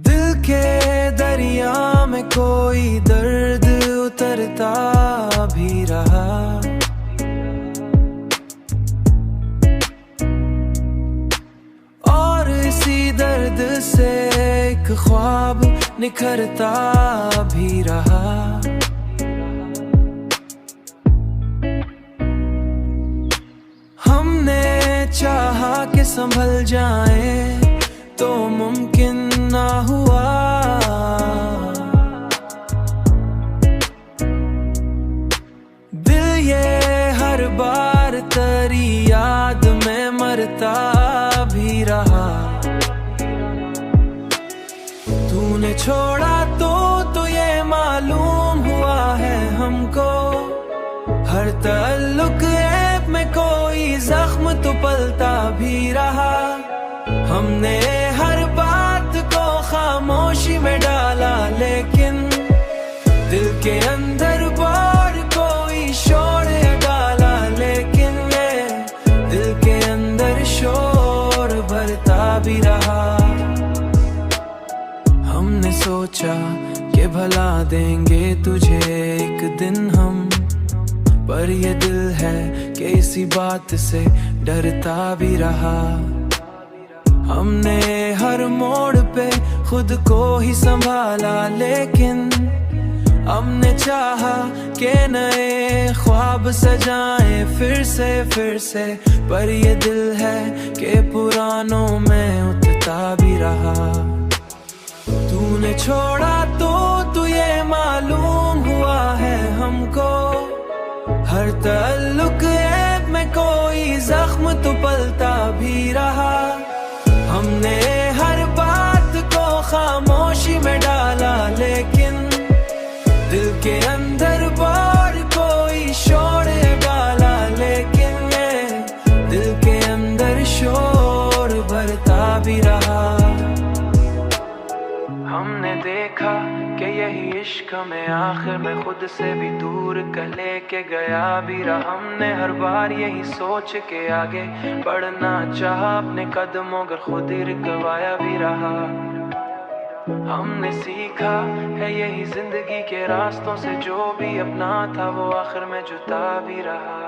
दिल के दरिया में कोई दर्द उतरता भी रहा। और इसी दर्द से एक ख्वाब निखरता भी रहा। हमने चाहा कि संभल जाए तो मुमकिन ना हुआ। दिल ये हर बार तेरी याद में मरता भी रहा। तूने छोड़ा तो ये मालूम हुआ है हमको, हर ताल्लुक में कोई जख्म तो पलता भी रहा। हमने हर बात को खामोशी में डाला, लेकिन दिल के अंदर बार कोई शोर डाला। लेकिन ये दिल के अंदर शोर भरता भी रहा। हमने सोचा कि भला देंगे तुझे एक दिन हम, पर ये दिल है कि इसी बात से डरता भी रहा। हमने हर मोड़ पे खुद को ही संभाला, लेकिन हमने चाहा कि नए ख्वाब सजाएं फिर से। पर ये दिल है कि पुरानों में उतरता भी रहा। तूने छोड़ा तो ये मालूम हुआ है हमको, हर ताल्लुक में कोई जख्म तो पलता भी रहा। हमने हर बात को खामोशी में डाला, लेकिन दिल के अंदर बार कोई शोर डाला। लेकिन ये दिल के अंदर शोर भरता भी रहा। हमने देखा कि यही इश्क में आखिर में खुद से भी दूर कह लेके गया भी रहा। हमने हर बार यही सोच के आगे बढ़ना चाहा, अपने कदमों पर खुद ही रुकवाया भी रहा। हमने सीखा है यही जिंदगी के रास्तों से, जो भी अपना था वो आखिर में जुता भी रहा।